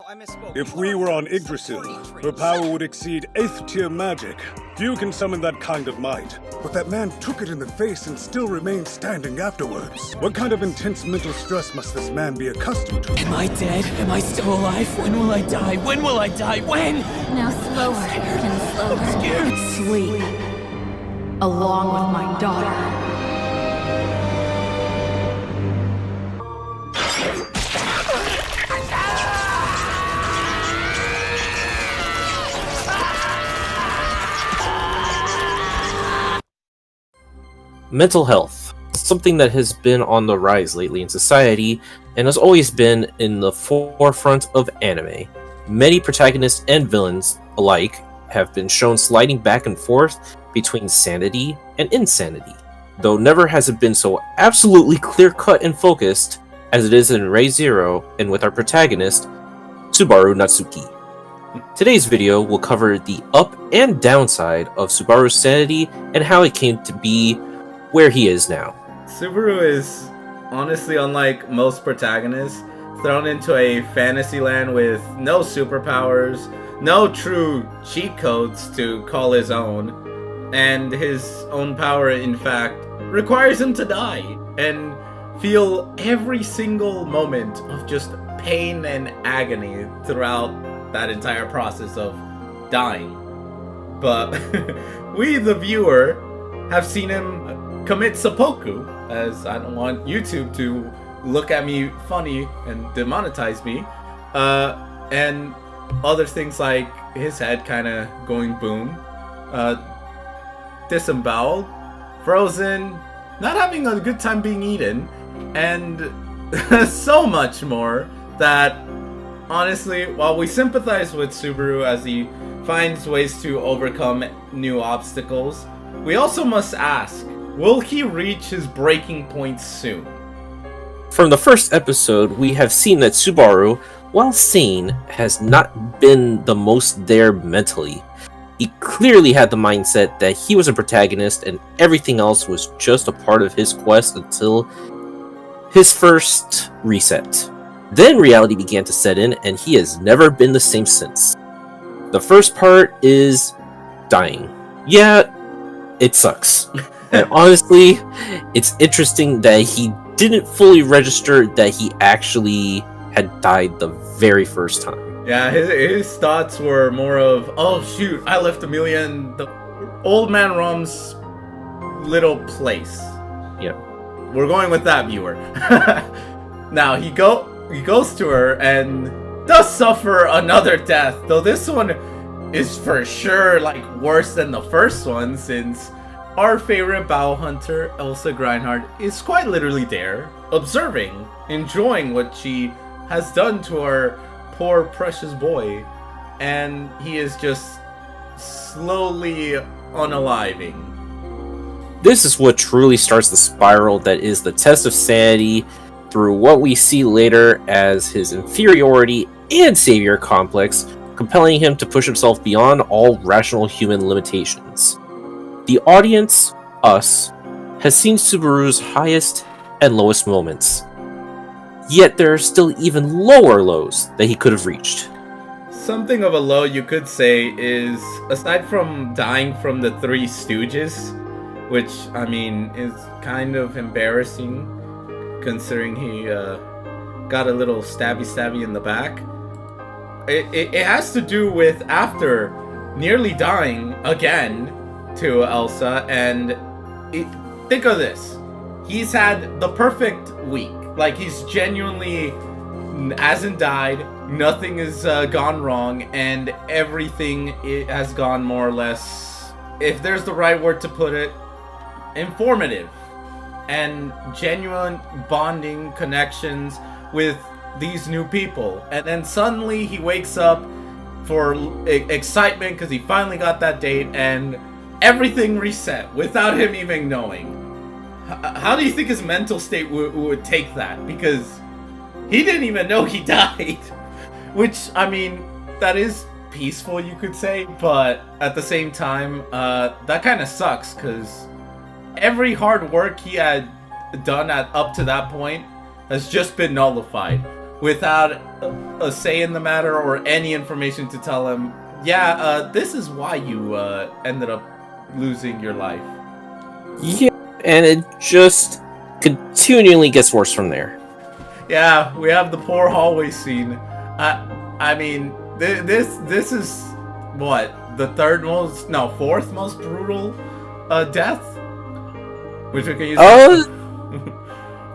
I misspoke. If we were on Yggdrasil, her power would exceed 8th tier magic. Few can summon that kind of might. But that man took it in the face and still remained standing afterwards. What kind of intense mental stress must this man be accustomed to? Am I dead? Am I still alive? When will I die? When will I die? When? Now slower and slower. I'm scared. Sleep. Along with my daughter. Mental health, something that has been on the rise lately in society and has always been in the forefront of anime. Many protagonists and villains alike have been shown sliding back and forth between sanity and insanity, though never has it been so absolutely clear-cut and focused as it is in ReZero and with our protagonist, Subaru Natsuki. Today's video will cover the up and downside of Subaru's sanity and how it came to be where he is now. Subaru is, honestly, unlike most protagonists, thrown into a fantasy land with no superpowers, no true cheat codes to call his own, and his own power, in fact, requires him to die and feel every single moment of just pain and agony throughout that entire process of dying. But we, the viewer, have seen him commit seppuku, as I don't want YouTube to look at me funny and demonetize me, and other things like his head kind of going boom, disemboweled, frozen, not having a good time being eaten, and so much more that, honestly, while we sympathize with Subaru as he finds ways to overcome new obstacles, we also must ask, will he reach his breaking point soon? From the first episode, we have seen that Subaru, while sane, has not been the most there mentally. He clearly had the mindset that he was a protagonist and everything else was just a part of his quest until his first reset. Then reality began to set in and he has never been the same since. The first part is dying. Yeah, it sucks. And honestly, it's interesting that he didn't fully register that he actually had died the very first time. Yeah, his thoughts were more of, oh shoot, I left Amelia in the old man Rom's little place. Yeah. We're going with that, viewer. Now, he goes to her and does suffer another death, though this one is for sure like worse than the first one, since our favorite bow hunter, Elsa Greinhardt, is quite literally there, observing, enjoying what she has done to our poor precious boy, and he is just slowly unaliving. This is what truly starts the spiral that is the test of sanity through what we see later as his inferiority and savior complex, compelling him to push himself beyond all rational human limitations. The audience, us, has seen Subaru's highest and lowest moments. Yet there are still even lower lows that he could have reached. Something of a low you could say is, aside from dying from the Three Stooges, which, I mean, is kind of embarrassing, considering he got a little stabby in the back. It has to do with after nearly dying again to Elsa, and think of this. He's had the perfect week. Like, he's genuinely hasn't died, nothing has gone wrong, and everything has gone more or less, if there's the right word to put it, informative. And genuine bonding connections with these new people. And then suddenly he wakes up for excitement because he finally got that date, and everything reset without him even knowing. How do you think his mental state would take that? Because he didn't even know he died. Which, I mean, that is peaceful, you could say, but at the same time, that kind of sucks, because every hard work he had done up to that point has just been nullified. without a say in the matter or any information to tell him, yeah, this is why you ended up losing your life. Yeah, and it just continually gets worse from there. Yeah, we have the poor hallway scene. I mean, this is what, the fourth most brutal death, which we can use.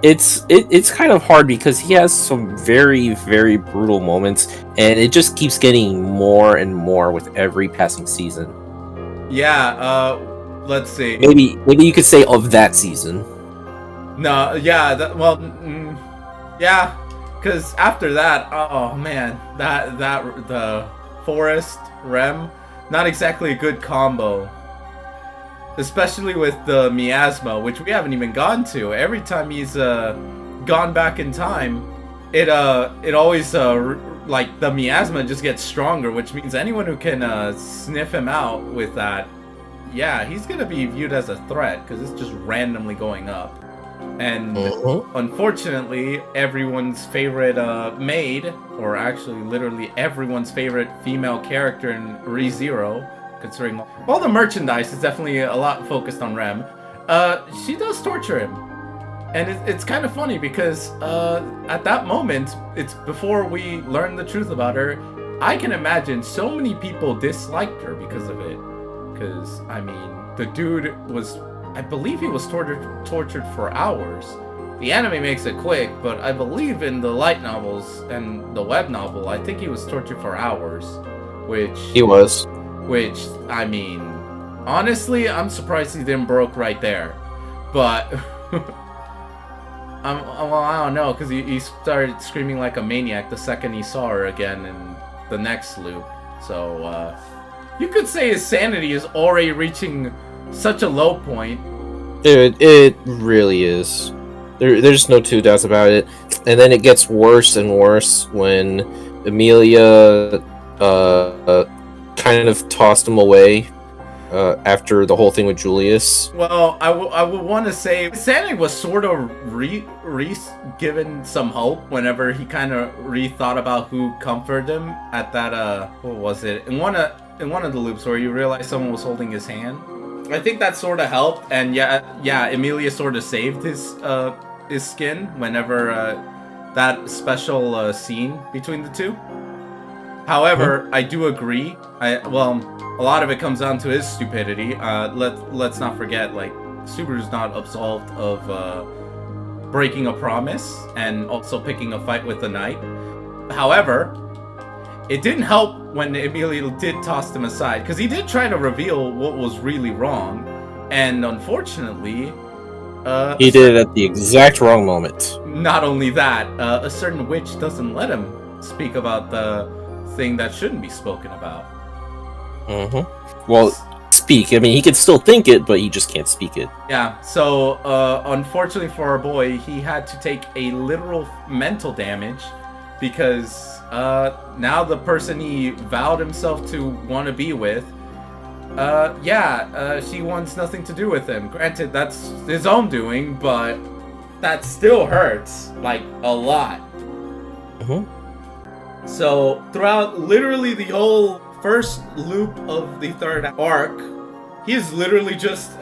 It's kind of hard because he has some very, very brutal moments, and it just keeps getting more and more with every passing season. Yeah, let's see. Maybe you could say of that season. No, yeah, yeah, because after that, oh man, that the Forest Rem, not exactly a good combo. Especially with the miasma, which we haven't even gone to. Every time he's gone back in time, it always like the miasma just gets stronger, which means anyone who can sniff him out with that, yeah, he's gonna be viewed as a threat because it's just randomly going up. And unfortunately, everyone's favorite maid, or actually literally everyone's favorite female character in ReZero, considering all the merchandise is definitely a lot focused on Rem, she does torture him. And it's kind of funny because at that moment, it's before we learn the truth about her, I can imagine so many people disliked her because of it. Because, I mean, the dude was, I believe he was tortured for hours. The anime makes it quick, but I believe in the light novels and the web novel, I think he was tortured for hours. He was. Which, I mean, honestly, I'm surprised he didn't broke right there. But, I don't know, because he started screaming like a maniac the second he saw her again in the next loop. So, you could say his sanity is already reaching such a low point. Dude, it really is. There's no two doubts about it. And then it gets worse and worse when Emilia kind of tossed him away after the whole thing with Julius. Well, I would want to say Sanity was sort of given some hope whenever he kind of rethought about who comforted him at that what was it, in one of the loops where you realize someone was holding his hand. I think that sort of helped, and yeah, Emilia sort of saved his skin whenever that special scene between the two. However, I do agree. A lot of it comes down to his stupidity. Let's not forget, like, Subaru's not absolved of breaking a promise and also picking a fight with the knight. However, it didn't help when Emilia did toss him aside, because he did try to reveal what was really wrong, and unfortunately, he did it at the exact wrong moment. Not only that, a certain witch doesn't let him speak about the thing that shouldn't be spoken about. Well, speak. I mean, he can still think it, but he just can't speak it. Yeah, so unfortunately for our boy, he had to take a literal mental damage because now the person he vowed himself to want to be with, she wants nothing to do with him. Granted, that's his own doing, but that still hurts, like, a lot. So, throughout literally the whole first loop of the third arc, he is literally just,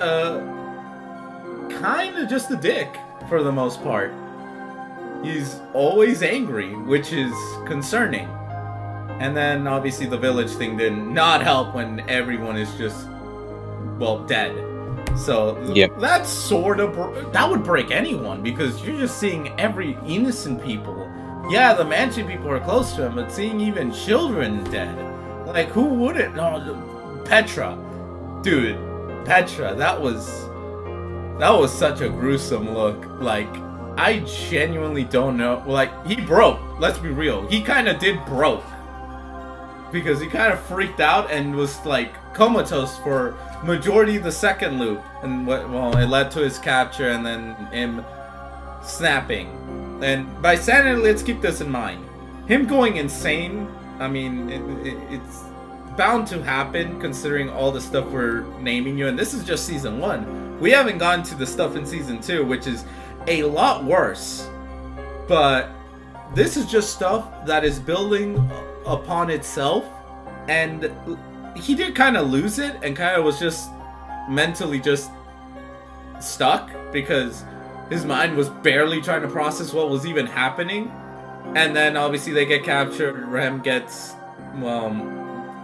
kind of just a dick, for the most part. He's always angry, which is concerning. And then, obviously, the village thing did not help when everyone is just, dead. So, that's sort of, that would break anyone, because you're just seeing every innocent people. Yeah, the mansion people are close to him, but seeing even children dead. Like, who wouldn't? No, Petra. Dude, Petra, that was such a gruesome look. Like, I genuinely don't know. Like, he broke. Let's be real. He kind of did broke. Because he kind of freaked out and was, like, comatose for majority of the second loop. And, it led to his capture and then him snapping. And by sanity, let's keep this in mind. Him going insane, I mean, it's bound to happen considering all the stuff we're naming you. And this is just season 1. We haven't gone to the stuff in season 2, which is a lot worse. But this is just stuff that is building upon itself, and he did kind of lose it and kind of was just mentally just stuck because his mind was barely trying to process what was even happening. And then obviously they get captured, Rem gets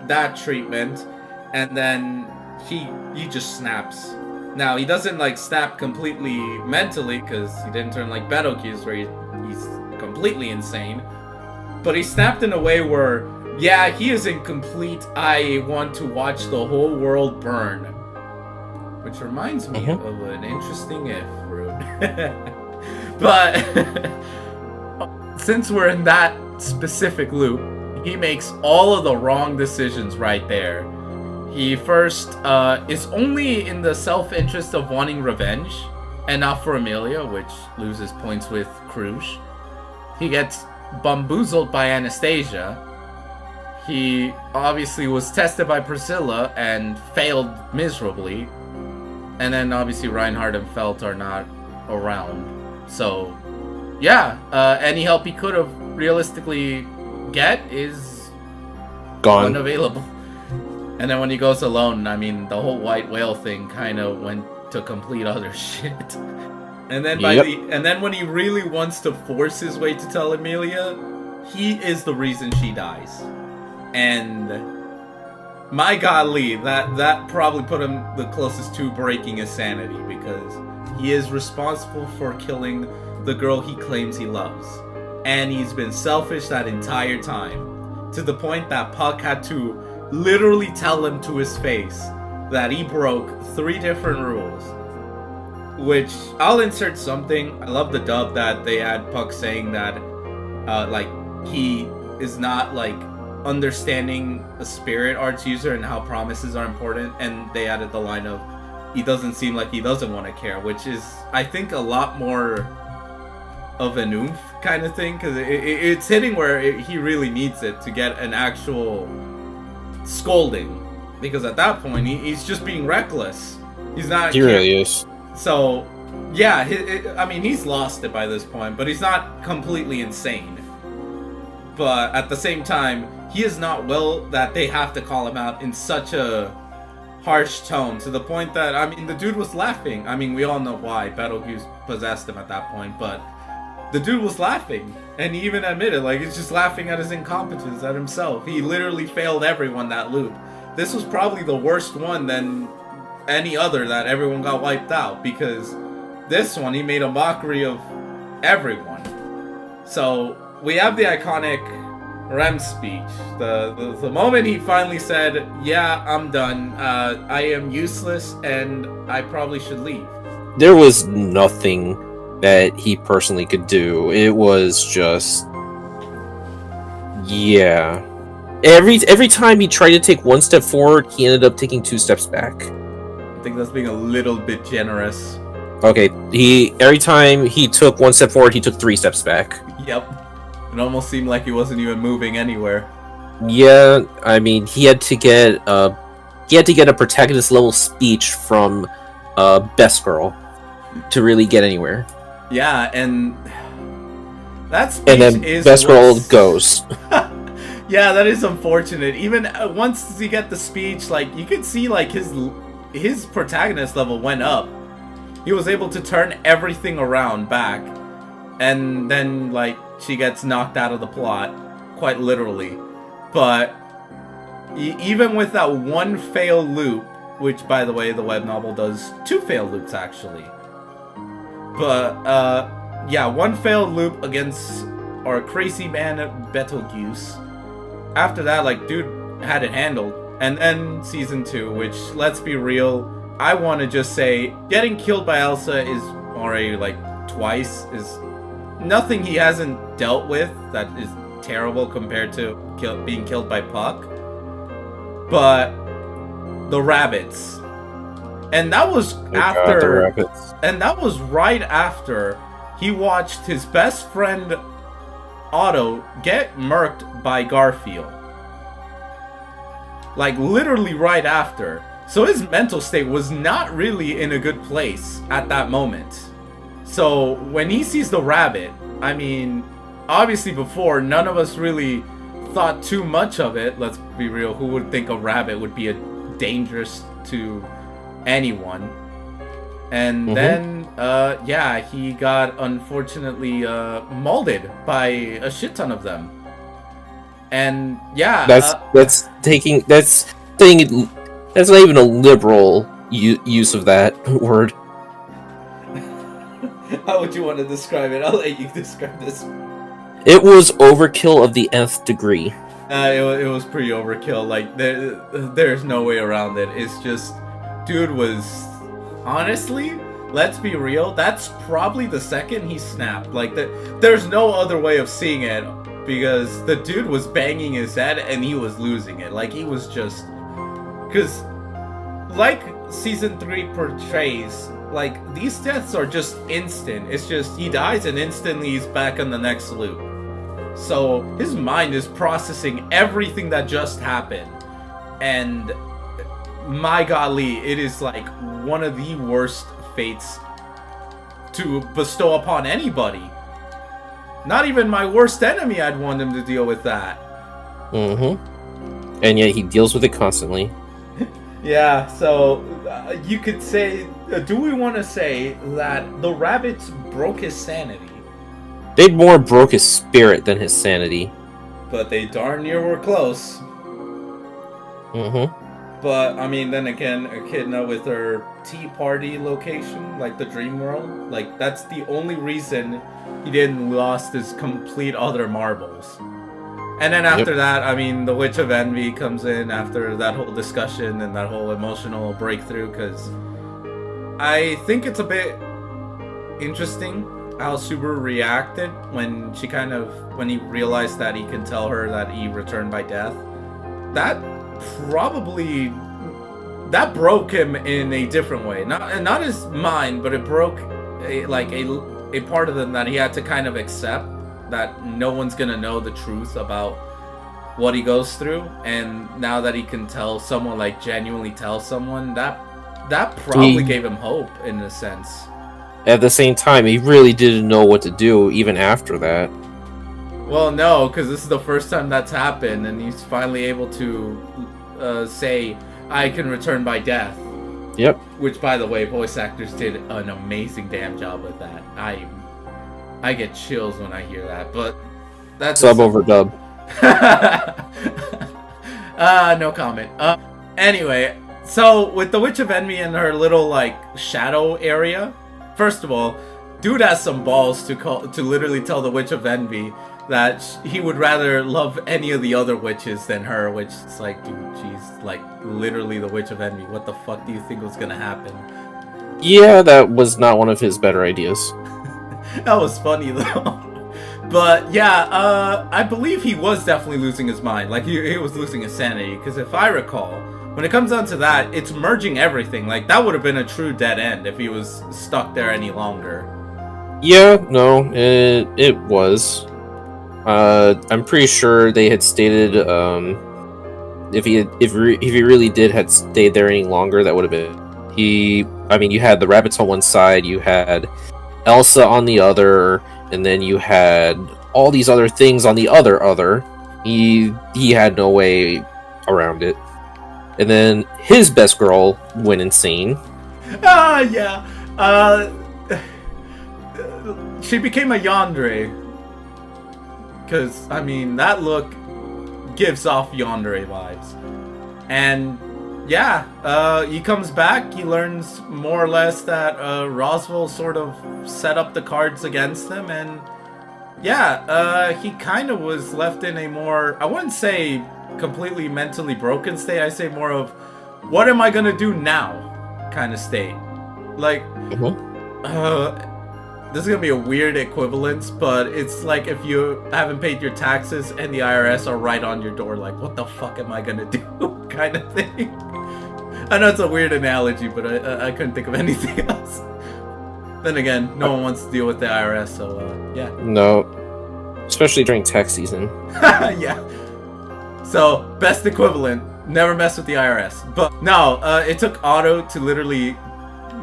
that treatment, and then he just snaps. Now he doesn't like snap completely mentally because he didn't turn like Betelgeuse where he's completely insane, but he snapped in a way where yeah, he is in complete I want to watch the whole world burn, which reminds me of an interesting if, Rude. But since we're in that specific loop, he makes all of the wrong decisions right there. He first is only in the self-interest of wanting revenge, and not for Amelia, which loses points with Cruz. He gets bamboozled by Anastasia. He obviously was tested by Priscilla and failed miserably. And then obviously Reinhardt and Felt are not around. So, yeah, any help he could have realistically get is gone, unavailable. And then when he goes alone, I mean, the whole white whale thing kind of went to complete other shit. And then and then when he really wants to force his way to tell Amelia, he is the reason she dies. And my golly, that probably put him the closest to breaking his sanity, because he is responsible for killing the girl he claims he loves. And he's been selfish that entire time, to the point that Puck had to literally tell him to his face that he broke 3 different rules. Which, I'll insert something. I love the dub that they had Puck saying that, like, he is not, like, understanding a spirit arts user and how promises are important, and they added the line of, he doesn't seem like he doesn't want to care, which is, I think, a lot more of an oomph kind of thing, because it's hitting where he really needs it to get an actual scolding, because at that point he's just being reckless. He's not. He really is. So yeah, I mean, he's lost it by this point, but he's not completely insane. But at the same time, he is not well that they have to call him out in such a harsh tone, to the point that, I mean, the dude was laughing. I mean, we all know why. Betelgeuse possessed him at that point, but the dude was laughing, and he even admitted, like, he's just laughing at his incompetence, at himself. He literally failed everyone that loop. This was probably the worst one than any other that everyone got wiped out, because this one, he made a mockery of everyone. So, we have the iconic Rem speech. The moment he finally said, yeah, I'm done, I am useless, and I probably should leave. There was nothing that he personally could do. It was just, yeah. Every time he tried to take 1 step forward, he ended up taking 2 steps back. I think that's being a little bit generous. Okay, every time he took 1 step forward, he took 3 steps back. Yep. It almost seemed like he wasn't even moving anywhere. Yeah, I mean, he had to get a protagonist level speech from Best Girl to really get anywhere. Yeah, and that speech and then is Best Girl goes. Yeah, that is unfortunate. Even once you get the speech, like, you could see, like, his protagonist level went up. He was able to turn everything around back, and then, like, she gets knocked out of the plot, quite literally. But even with that 1 fail loop, which, by the way, the web novel does 2 fail loops, actually. But, yeah, 1 failed loop against our crazy man Betelgeuse. After that, like, dude had it handled. And then Season 2, which, let's be real, I want to just say, getting killed by Elsa is already, like, twice, is nothing he hasn't dealt with that is terrible compared to being killed by Puck. But the rabbits. And that was after... And that was right after he watched his best friend Otto get murked by Garfield. Like, literally right after. So his mental state was not really in a good place at that moment. So when he sees the rabbit, I mean, obviously before, none of us really thought too much of it. Let's be real. Who would think a rabbit would be dangerous to anyone? And then, yeah, he got unfortunately molded by a shit ton of them. And yeah, that's not even a liberal use of that word. How would you want to describe it? I'll let you describe this. It was overkill of the nth degree. It was pretty overkill. Like there's no way around it. It's just, dude was honestly. Let's be real. That's probably the second he snapped. Like there's no other way of seeing it, because the dude was banging his head and he was losing it. Like he was just, because like season 3 portrays, like these deaths are just instant. It's just he dies and instantly he's back on the next loop. So his mind is processing everything that just happened, and my golly, it is like one of the worst fates to bestow upon anybody. Not even my worst enemy I'd want him to deal with that. And yet he deals with it constantly. Yeah, so you could say, do we want to say that the rabbits broke his sanity? They more broke his spirit than his sanity. But they darn near were close. But, I mean, then again, Echidna with her tea party location, like the dream world, like, that's the only reason he didn't lost his complete other marbles. And then after that, I mean, the Witch of Envy comes in after that whole discussion and that whole emotional breakthrough, because I think it's a bit interesting how Subaru reacted when when he realized that he can tell her that he returned by death. That broke him in a different way. Not his mind, but it broke a part of him that he had to kind of accept, that no one's gonna know the truth about what he goes through. And now that he can tell someone, like genuinely tell someone, that probably gave him hope in a sense. At the same time, he really didn't know what to do even after that. Well, no, because this is the first time that's happened, and he's finally able to say, I can return by death. Yep. Which, by the way, voice actors did an amazing damn job with that. I get chills when I hear that, but that's... Sub over dub. No comment. Anyway, so with the Witch of Envy in her little, like, shadow area, first of all, dude has some balls to literally tell the Witch of Envy that he would rather love any of the other witches than her, which is like, dude, she's like literally the Witch of Envy. What the fuck do you think was gonna happen? Yeah, that was not one of his better ideas. That was funny though. But yeah, I believe he was definitely losing his mind. Like he was losing his sanity, because if I recall, when it comes down to that, it's merging everything. Like that would have been a true dead end if he was stuck there any longer. Yeah, no, it was. I'm pretty sure they had stated if he really did had stayed there any longer, that would have been I mean, you had the rabbits on one side, you had Elsa on the other, and then you had all these other things on the other. He had no way around it. And then his best girl went insane. Yeah. She became a yandere. Because, I mean, that look gives off yandere vibes. And, yeah, he comes back, he learns more or less that Roswell sort of set up the cards against him, and, yeah, he kind of was left in a more, I wouldn't say completely mentally broken state, I say more of, what am I gonna do now kind of state. Like, this is gonna be a weird equivalence, but it's like if you haven't paid your taxes and the IRS are right on your door, like, what the fuck am I gonna do? Kind of thing. I know it's a weird analogy, but I couldn't think of anything else. Then again, no one wants to deal with the IRS, so yeah. No. Especially during tax season. Yeah. So, best equivalent, never mess with the IRS. But no, it took Otto to literally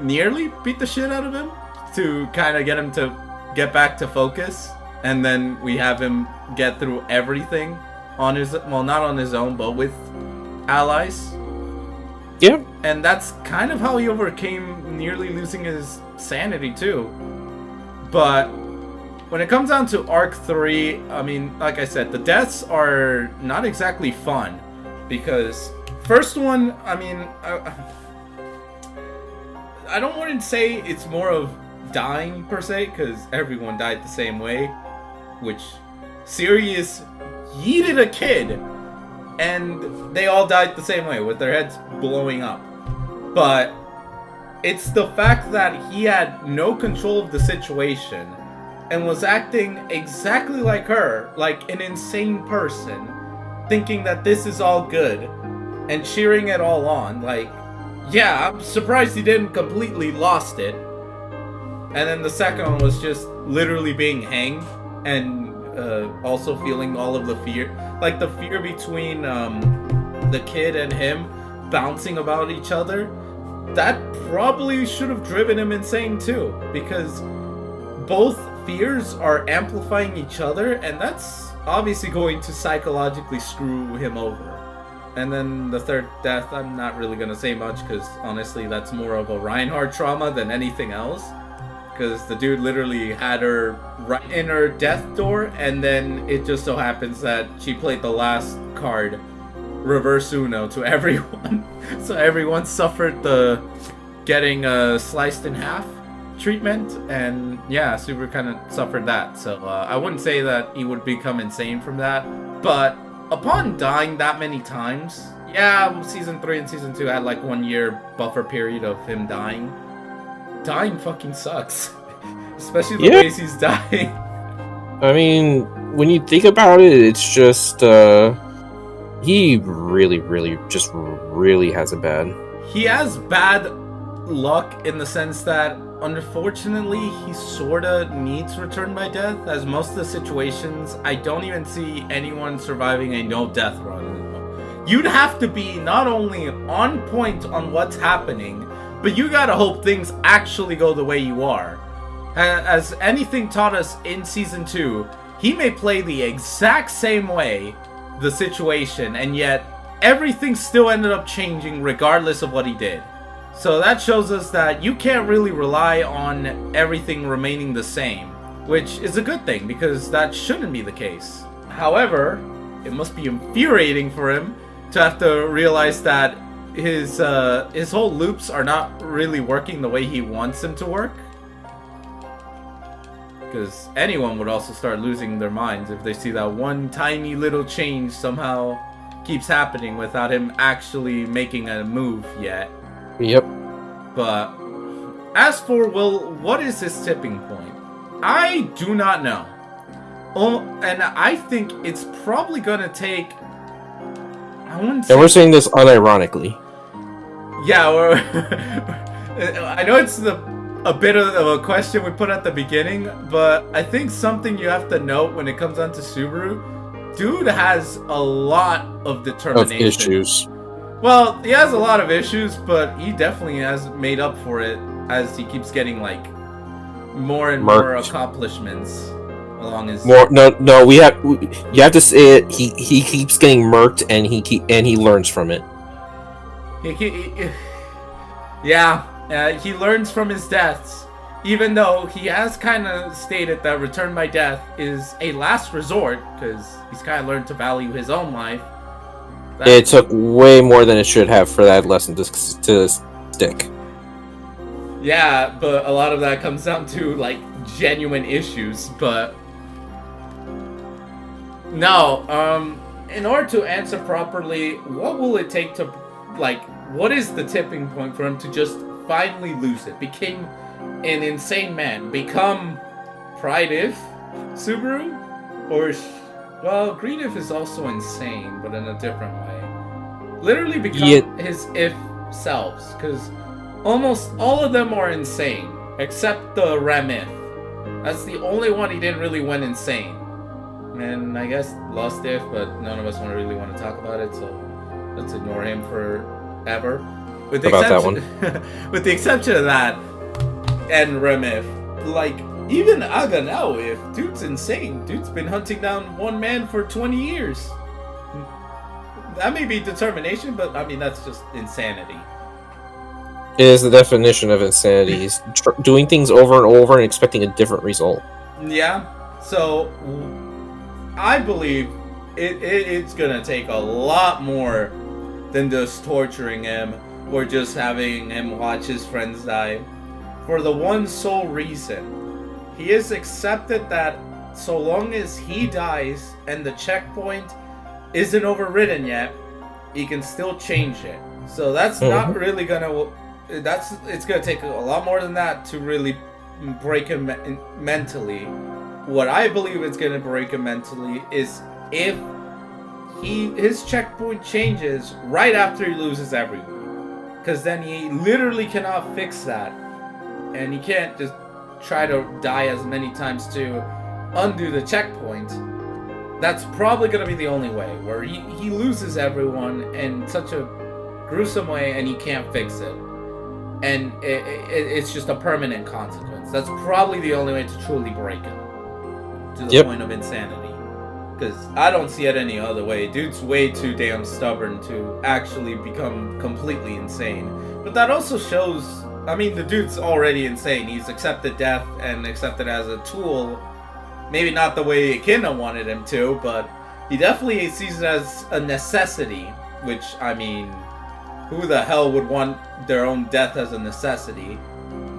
nearly beat the shit out of him to kind of get him to get back to focus. and then we have him get through everything on his, well, not on his own, but with allies. Yeah. And that's kind of how he overcame nearly losing his sanity too. But when it comes down to Arc 3, I mean, like I said, the deaths are not exactly fun. Because first one, I mean, I don't want to say it's more of dying per se, because everyone died the same way. Which, Sirius yeeted a kid, and they all died the same way, with their heads blowing up. But it's the fact that he had no control of the situation, and was acting exactly like her, like an insane person, thinking that this is all good, and cheering it all on. Like, yeah, I'm surprised he didn't completely lost it. And then the second one was just literally being hanged, and also feeling all of the fear. Like, the fear between the kid and him bouncing about each other, that probably should have driven him insane too, because both fears are amplifying each other, and that's obviously going to psychologically screw him over. And then the third death, I'm not really gonna say much, because honestly that's more of a Reinhardt trauma than anything else, because the dude literally had her right in her death door, and then it just so happens that she played the last card reverse Uno to everyone. So everyone suffered the getting sliced in half treatment, and yeah, Subaru kind of suffered that. So I wouldn't say that he would become insane from that, but upon dying that many times, yeah, season 3 and season 2 had like 1 year buffer period of him dying. Dying fucking sucks. Especially the ways he's dying. I mean, when you think about it, it's just, he really has it bad. He has bad luck in the sense that, unfortunately, he sorta needs return by death, as most of the situations, I don't even see anyone surviving a no-death run. You'd have to be not only on point on what's happening, but you gotta hope things actually go the way you are. As anything taught us in Season 2, he may play the exact same way, the situation, and yet everything still ended up changing regardless of what he did. So that shows us that you can't really rely on everything remaining the same, which is a good thing, because that shouldn't be the case. However, it must be infuriating for him to have to realize that his whole loops are not really working the way he wants them to work. Because anyone would also start losing their minds if they see that one tiny little change somehow keeps happening without him actually making a move yet. Yep. But as for, well, what is this tipping point? I do not know. Oh, and I think it's probably gonna take, I wouldn't say... And we're saying this unironically. Yeah, I know it's a bit of a question we put at the beginning, but I think something you have to note when it comes down to Subaru, dude has a lot of determination. Of issues. Well, he has a lot of issues, but he definitely has made up for it as he keeps getting like more and more accomplishments along his. You have to say it. He keeps getting murked, and he learns from it. He learns from his deaths, even though he has kind of stated that return by death is a last resort, because he's kind of learned to value his own life. It took way more than it should have for that lesson to stick. Yeah, but a lot of that comes down to like genuine issues. But no, in order to answer properly, what will it take to, like, what is the tipping point for him to just finally lose it? Became an insane man. Become Pride-if Subaru? Or, well, Green-if is also insane, but in a different way. Literally become his if selves, because almost all of them are insane, except the Rem-if. That's the only one he didn't really went insane. And I guess Lust-if, but none of us really want to talk about it, so let's ignore him forever. With the exception of that, and Rem-if, like, even Aga now, if dude's insane, dude's been hunting down one man for 20 years. That may be determination, but I mean, that's just insanity. It is the definition of insanity. He's doing things over and over and expecting a different result. Yeah, so I believe it's gonna take a lot more than just torturing him or just having him watch his friends die. For the one sole reason, he has accepted that so long as he dies and the checkpoint isn't overridden yet, he can still change it. So that's not really gonna. It's gonna take a lot more than that to really break him mentally. What I believe is gonna break him mentally is if his checkpoint changes right after he loses everyone, because then he literally cannot fix that, and he can't just try to die as many times to undo the checkpoint. That's probably gonna be the only way, where he loses everyone in such a gruesome way and he can't fix it. And it's just a permanent consequence. That's probably the only way to truly break him. To the point of insanity. Because I don't see it any other way. Dude's way too damn stubborn to actually become completely insane. But that also shows, I mean, the dude's already insane. He's accepted death and accepted as a tool. Maybe not the way Echidna wanted him to, but he definitely sees it as a necessity. Which, I mean, who the hell would want their own death as a necessity?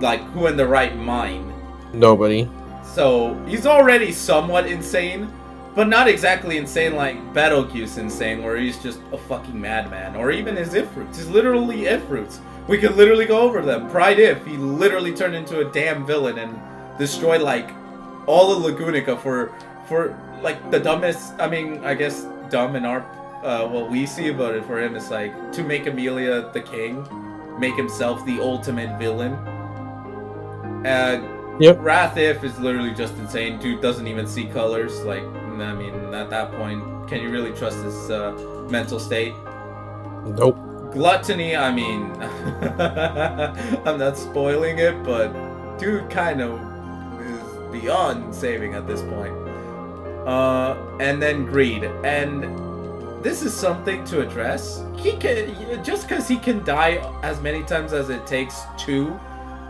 Like, who in their right mind? Nobody. So, he's already somewhat insane, but not exactly insane like Betelgeuse insane, where he's just a fucking madman. Or even his Ifrits. He's literally Ifrits. We could literally go over them. Pride If, he literally turned into a damn villain and destroyed, like, all of Lagunica for like, the dumbest, I mean, I guess dumb in our what we see about it for him is like to make Amelia the king, make himself the ultimate villain. Wrath If is literally just insane. Dude doesn't even see colors. Like, I mean, at that point, can you really trust his mental state? Nope. Gluttony, I mean, I'm not spoiling it, but dude kind of is beyond saving at this point. And then greed, and this is something to address. He can, just because he can die as many times as it takes to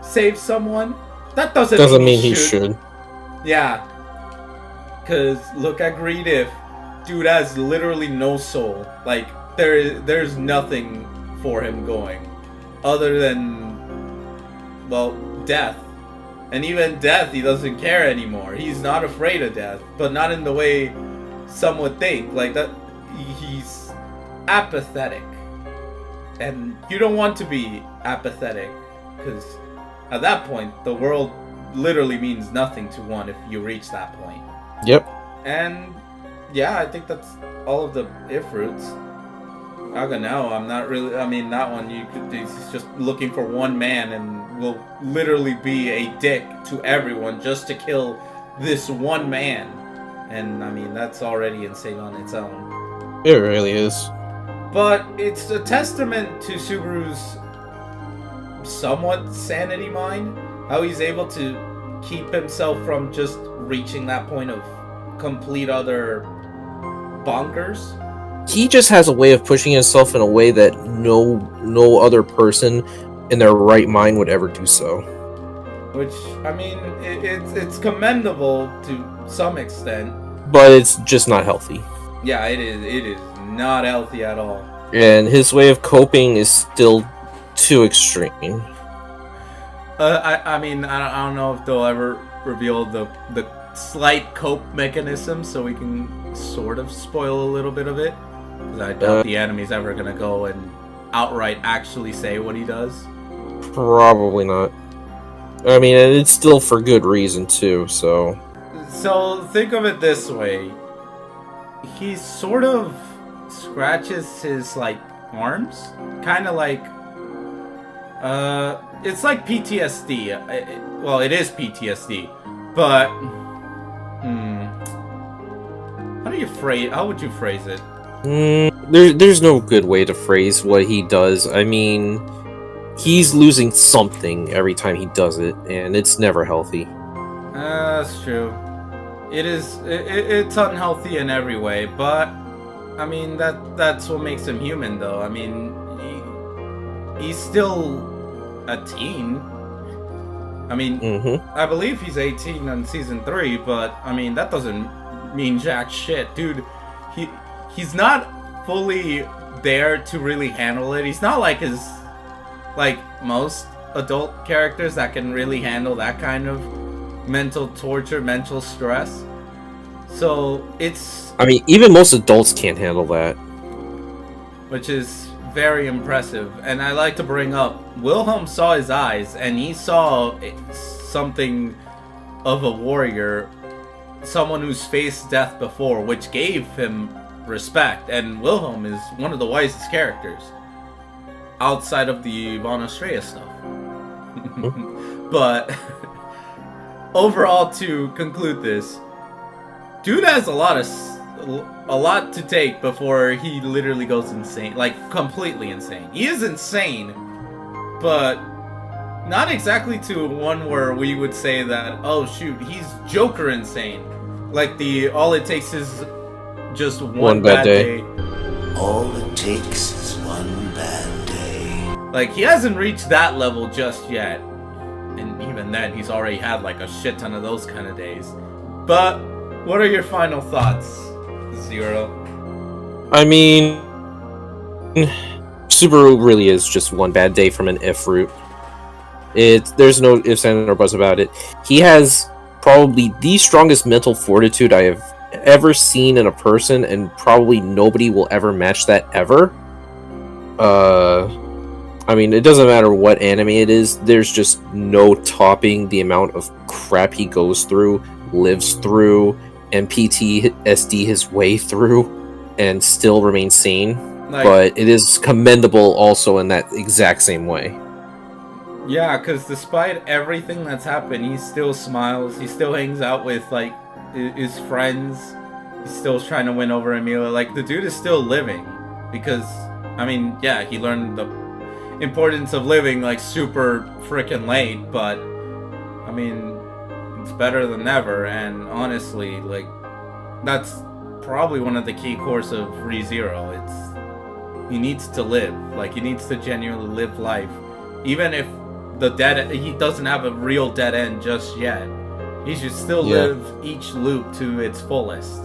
save someone, that doesn't mean he should. Yeah, because look at Greed If. Dude has literally no soul. Like, there's nothing for him going other than, well, death. And even death, he doesn't care anymore. He's not afraid of death, but not in the way some would think. Like, that, he's apathetic. And you don't want to be apathetic, because at that point, the world literally means nothing to one if you reach that point. Yep. And yeah, I think that's all of the Ifrits. Aga now, I'm not really, I mean, that one, he's just looking for one man and will literally be a dick to everyone just to kill this one man. And I mean, that's already insane on its own. It really is. But it's a testament to Subaru's somewhat sanity mind, how he's able to keep himself from just reaching that point of complete other bonkers. He just has a way of pushing himself in a way that no other person in their right mind would ever do so. Which, I mean, it's commendable to some extent. But it's just not healthy. Yeah, it is not healthy at all. And his way of coping is still too extreme. I mean, I don't know if they'll ever reveal the slight cope mechanism, so we can sort of spoil a little bit of it. Because I doubt the enemy's ever gonna go and outright actually say what he does. Probably not. I mean, it's still for good reason too, so... So, think of it this way. He sort of scratches his, like, arms. Kind of like... it's like PTSD. Well, it is PTSD. But... How would you phrase it? There's no good way to phrase what he does. I mean, he's losing something every time he does it, and it's never healthy. That's true. It's unhealthy in every way, but I mean that's what makes him human, though. I mean, he's still a teen. I mean, I believe he's 18 on season 3, but I mean that doesn't mean jack shit, dude. He's not fully there to really handle it. He's not like most adult characters that can really handle that kind of mental torture, mental stress. So I mean, even most adults can't handle that. Which is very impressive. And I like to bring up, Wilhelm saw his eyes, and he saw something of a warrior, someone who's faced death before, which gave him respect. And Wilhelm is one of the wisest characters outside of the Von Estrella stuff. But overall, to conclude this, dude has a lot to take before he literally goes insane, like completely insane. He is insane, but not exactly to one where we would say that, oh shoot, he's Joker insane. Like all it takes is just one bad day. All it takes is one bad day. Like, he hasn't reached that level just yet. And even then, he's already had like a shit ton of those kind of days. But what are your final thoughts, Zero? I mean, Subaru really is just one bad day from an if route. There's no ifs, ands, or buts about it. He has probably the strongest mental fortitude I have ever seen in a person, and probably nobody will ever match that ever. I mean, it doesn't matter what anime it is, there's just no topping the amount of crap he goes through, lives through, and PTSD his way through, and still remains sane. But it is commendable also in that exact same way. Yeah, because despite everything that's happened, he still smiles, he still hangs out with, like, his friends, he's still trying to win over Emilia. Like, the dude is still living, because, I mean, yeah, he learned the importance of living, like, super freaking late, but, I mean, it's better than never, and honestly, like, that's probably one of the key cores of ReZero. He needs to live, like, he needs to genuinely live life, even if he doesn't have a real dead end just yet. He should still live each loop to its fullest.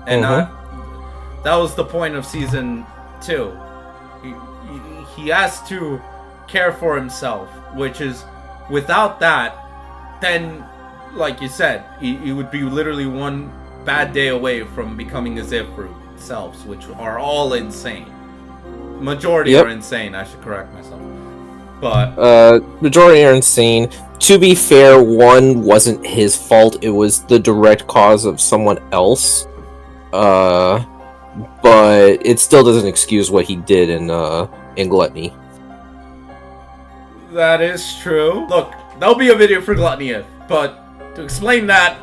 And that was the point of season 2. He has to care for himself, which is, without that, then, like you said, he would be literally one bad day away from becoming the Zephyr selves, which are all insane. Majority are insane, I should correct myself. But majority are insane. To be fair, one wasn't his fault, it was the direct cause of someone else. But it still doesn't excuse what he did in Gluttony. That is true. Look, there'll be a video for Gluttony, but to explain that,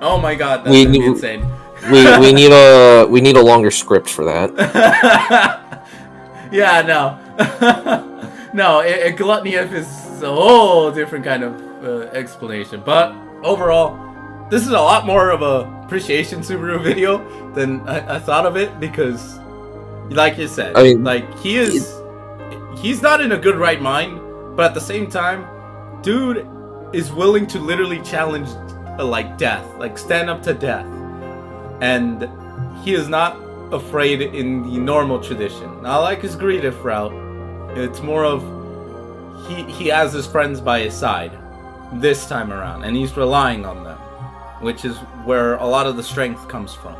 oh my god, that's gonna be insane. we need a longer script for that. Yeah, no. No, Gluttony is a whole different kind of explanation. But overall, this is a lot more of a appreciation Subaru video than I thought of it, because, like you said, I mean, like, he's not in a good right mind, but at the same time, dude is willing to literally challenge like death, like stand up to death, and he is not afraid in the normal tradition. Not like his Greediff route. It's more of he has his friends by his side this time around, and he's relying on them, which is where a lot of the strength comes from.